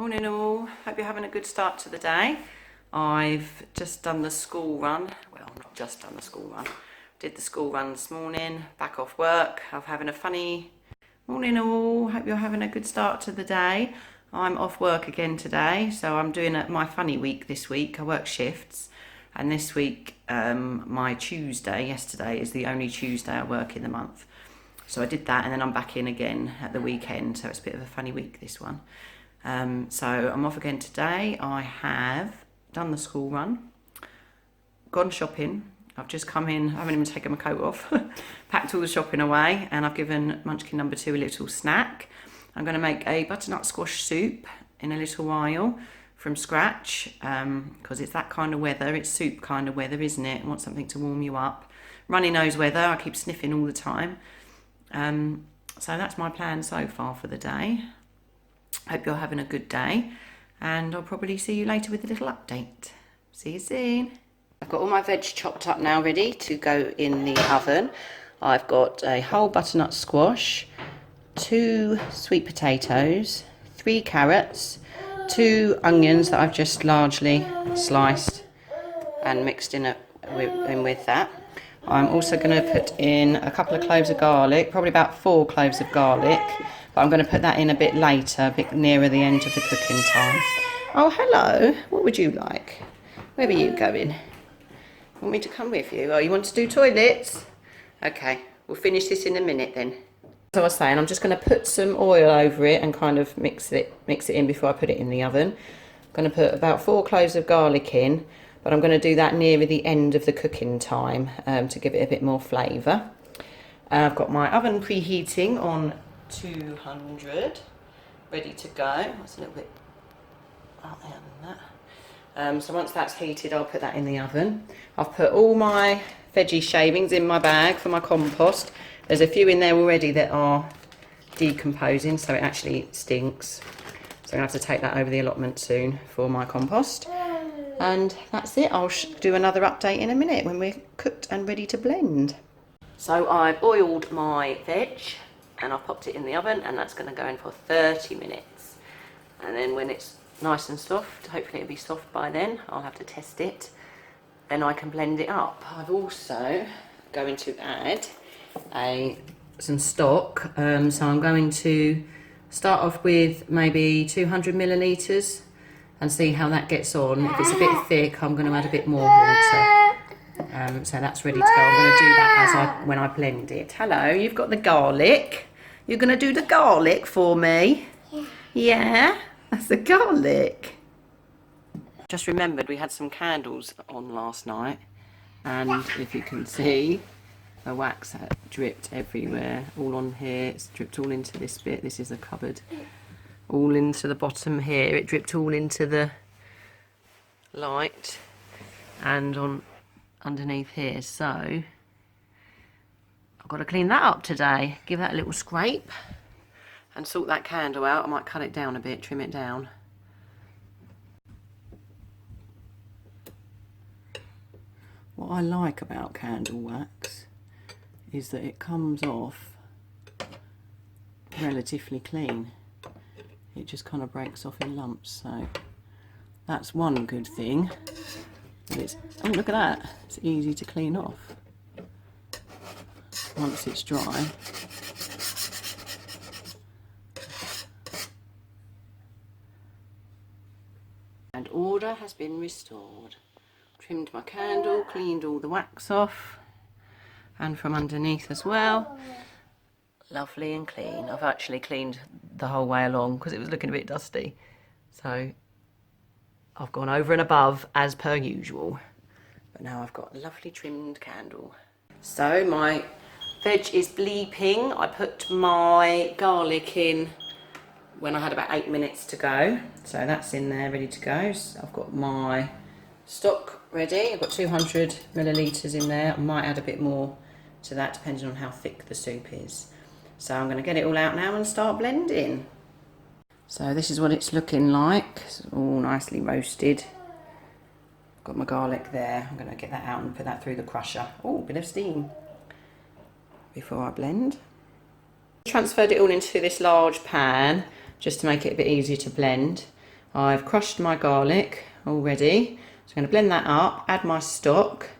Morning all, hope you're having a good start to the day. I've just done the school run, well not just done the school run, did the school run this morning, back off work. I'm having a funny morning all, hope you're having a good start to the day. I'm off work again today, so I'm doing my funny week this week. I work shifts, and this week my Tuesday, yesterday, is the only Tuesday I work in the month. So I did that and then I'm back in again at the weekend, so it's a bit of a funny week this one. So I'm off again today. I have done the school run, gone shopping. I've just come in, I haven't even taken my coat off, packed all the shopping away, and I've given Munchkin number 2 a little snack. I'm going to make a butternut squash soup in a little while from scratch, because it's that kind of weather, it's soup kind of weather, isn't it? I want something to warm you up. Runny nose weather, I keep sniffing all the time. So that's my plan so far for the day. Hope you're having a good day, and I'll probably see you later with a little update. See you soon. I've got all my veg chopped up now, ready to go in the oven. I've got a whole butternut squash, 2 sweet potatoes, 3 carrots, 2 onions that I've just largely sliced and mixed in with that. I'm also going to put in a couple of cloves of garlic, probably about 4 cloves of garlic, but I'm going to put that in a bit later, a bit nearer the end of the cooking time. Oh, hello. What would you like? Where are you going? Want me to come with you? Oh, you want to do toilets? Okay, we'll finish this in a minute then. As I was saying, I'm just going to put some oil over it and kind of mix it in before I put it in the oven. I'm going to put about 4 cloves of garlic in, but I'm going to do that near the end of the cooking time to give it a bit more flavour. I've got my oven preheating on 200, ready to go. That's a little bit out there than that. So once that's heated, I'll put that in the oven. I've put all my veggie shavings in my bag for my compost. There's a few in there already that are decomposing, so it actually stinks. So I'm going to have to take that over the allotment soon for my compost. And that's it. I'll do another update in a minute when we're cooked and ready to blend. So I've oiled my veg and I've popped it in the oven, and that's going to go in for 30 minutes. And then when it's nice and soft, hopefully it'll be soft by then, I'll have to test it, then I can blend it up. I've also going to add some stock, so I'm going to start off with maybe 200 millilitres and see how that gets on. If it's a bit thick, I'm going to add a bit more water. So that's ready to go. I'm going to do that when I blend it. Hello, you've got the garlic. You're going to do the garlic for me? Yeah. Yeah? That's the garlic. Just remembered we had some candles on last night, and if you can see, the wax had dripped everywhere, all on here. It's dripped all into this bit. This is a cupboard. All into the bottom here. It dripped all into the light and on underneath here. So I've got to clean that up today. Give that a little scrape and sort that candle out. I might cut it down a bit, trim it down. What I like about candle wax is that it comes off relatively clean. It just kind of breaks off in lumps, so that's one good thing. And it's, oh look at that, it's easy to clean off once it's dry. And order has been restored. Trimmed my candle, cleaned all the wax off, and from underneath as well. Lovely and clean. I've actually cleaned the whole way along because it was looking a bit dusty. So I've gone over and above as per usual. But now I've got a lovely trimmed candle. So my veg is bleeping. I put my garlic in when I had about 8 minutes to go. So that's in there ready to go. So I've got my stock ready. I've got 200 millilitres in there. I might add a bit more to that depending on how thick the soup is. So I'm going to get it all out now and start blending. So this is what it's looking like. It's all nicely roasted. Got my garlic there. I'm going to get that out and put that through the crusher. Oh, a bit of steam before I blend. Transferred it all into this large pan just to make it a bit easier to blend. I've crushed my garlic already. So I'm going to blend that up, add my stock,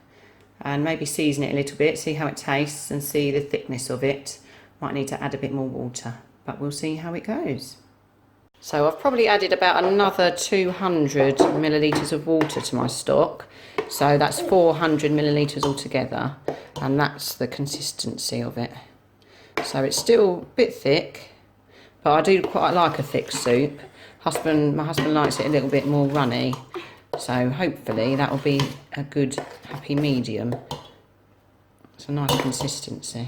and maybe season it a little bit, see how it tastes and see the thickness of it. Might need to add a bit more water, but we'll see how it goes. So I've probably added about another 200 millilitres of water to my stock. So that's 400 millilitres altogether, and that's the consistency of it. So it's still a bit thick, but I do quite like a thick soup. My husband likes it a little bit more runny, so hopefully that will be a good happy medium. It's a nice consistency.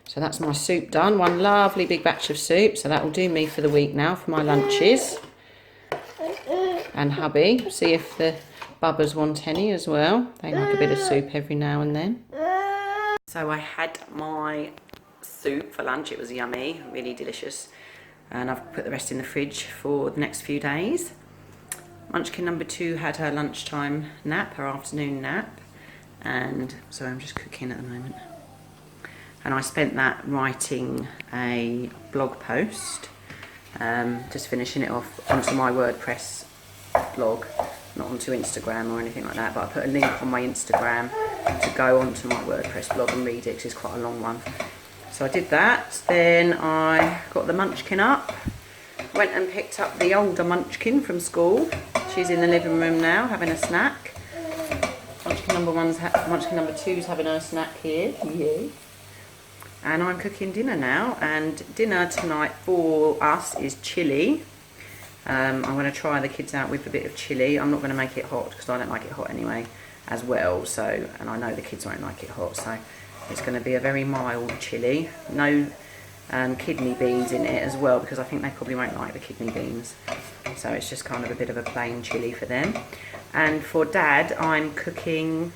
So that's my soup done, one lovely big batch of soup, so that will do me for the week now for my lunches. And hubby, see if the bubbers want any as well. They like a bit of soup every now and then. So I had my soup for lunch, it was yummy, really delicious. And I've put the rest in the fridge for the next few days. Munchkin number 2 had her lunchtime nap, her afternoon nap. And so I'm just cooking at the moment. And I spent that writing a blog post, just finishing it off onto my WordPress blog, not onto Instagram or anything like that, but I put a link on my Instagram to go onto my WordPress blog and read it, because it's quite a long one. So I did that, then I got the Munchkin up, went and picked up the older Munchkin from school. She's in the living room now having a snack. Munchkin number 2's having her snack here. Yeah. And I'm cooking dinner now, and dinner tonight for us is chilli. I'm going to try the kids out with a bit of chilli. I'm not going to make it hot because I don't like it hot anyway as well, so, and I know the kids won't like it hot, so it's going to be a very mild chilli. No kidney beans in it as well, because I think they probably won't like the kidney beans. So it's just kind of a bit of a plain chilli for them. And for Dad, I'm cooking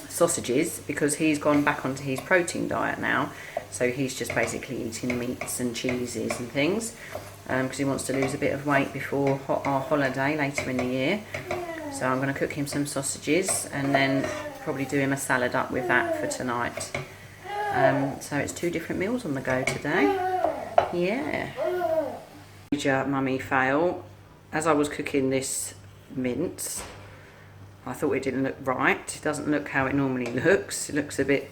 sausages because he's gone back onto his protein diet now, so he's just basically eating meats and cheeses and things because he wants to lose a bit of weight before our holiday later in the year. So I'm going to cook him some sausages and then probably do him a salad up with that for tonight. So it's 2 different meals on the go today. Yeah. Major mummy fail. As I was cooking this mince, I thought it didn't look right. It doesn't look how it normally looks. It looks a bit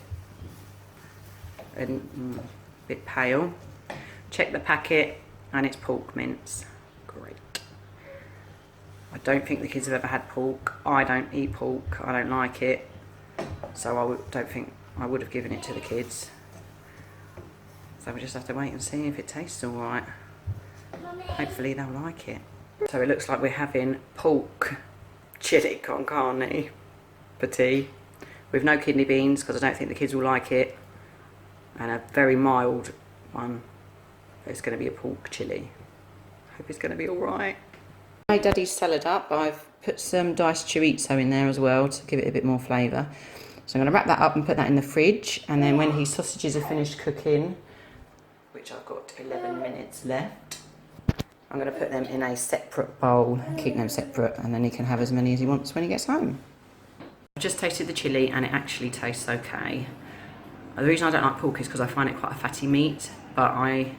pale. Check the packet and it's pork mince. Great. I don't think the kids have ever had pork. I don't eat pork. I don't like it. So I don't think I would have given it to the kids. So we just have to wait and see if it tastes alright. Hopefully they'll like it. So it looks like we're having pork chili con carne for tea with no kidney beans because I don't think the kids will like it, and a very mild one. It's going to be a pork chili. Hope it's going to be alright. I made Daddy's salad up. I've put some diced chorizo in there as well to give it a bit more flavour. So I'm going to wrap that up and put that in the fridge, and then when his sausages are finished cooking, which I've got 11 minutes left, I'm going to put them in a separate bowl, keep them separate, and then he can have as many as he wants when he gets home. I've just tasted the chilli and it actually tastes okay. The reason I don't like pork is because I find it quite a fatty meat, but I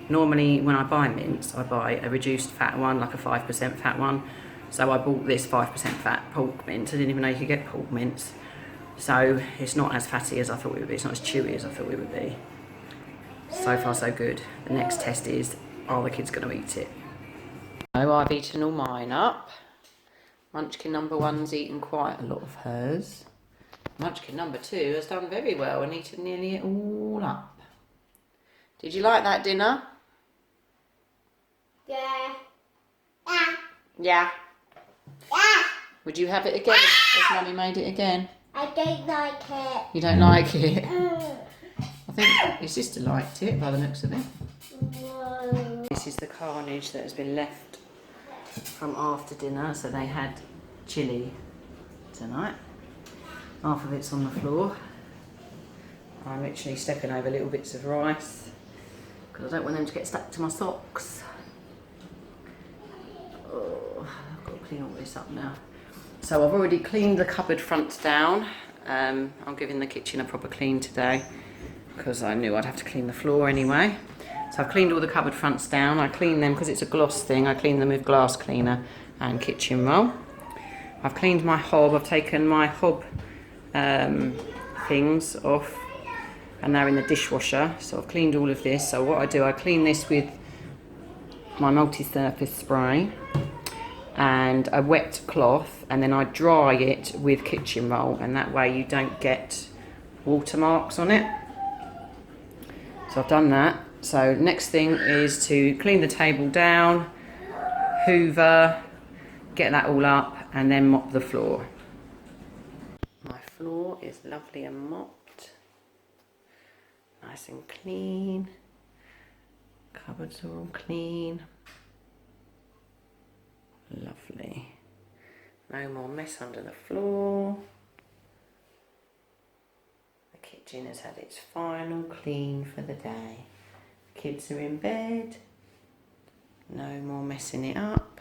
normally, when I buy mince, I buy a reduced fat one, like a 5% fat one. So I bought this 5% fat pork mince. I didn't even know you could get pork mince. So it's not as fatty as I thought it would be. It's not as chewy as I thought it would be. So far so good. The next test is, are the kids going to eat it? So I've eaten all mine up. Munchkin number 1's eaten quite a lot of hers. Munchkin number 2 has done very well and eaten nearly it all up. Did you like that dinner? Yeah. Yeah. Yeah. Would you have it again if Mummy made it again? I don't like it. You don't like it? I think your sister liked it by the looks of it. No. This is the carnage that has been left from after dinner. So they had chilli tonight. Half of it's on the floor. I'm literally stepping over little bits of rice because I don't want them to get stuck to my socks. Oh, I've got to clean all this up now. So I've already cleaned the cupboard front down. I'm giving the kitchen a proper clean today because I knew I'd have to clean the floor anyway. So I've cleaned all the cupboard fronts down. I clean them because it's a gloss thing. I clean them with glass cleaner and kitchen roll. I've cleaned my hob. I've taken my hob things off and they're in the dishwasher. So I've cleaned all of this. So what I do, I clean this with my multi-surface spray and a wet cloth, and then I dry it with kitchen roll, and that way you don't get watermarks on it. So I've done that. So next thing is to clean the table down, hoover, get that all up, and then mop the floor. My floor is lovely and mopped, nice and clean. Cupboards are all clean. Lovely. No more mess under the floor. The kitchen has had its final clean for the day. Kids are in bed. No more messing it up.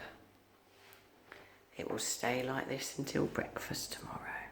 It will stay like this until breakfast tomorrow.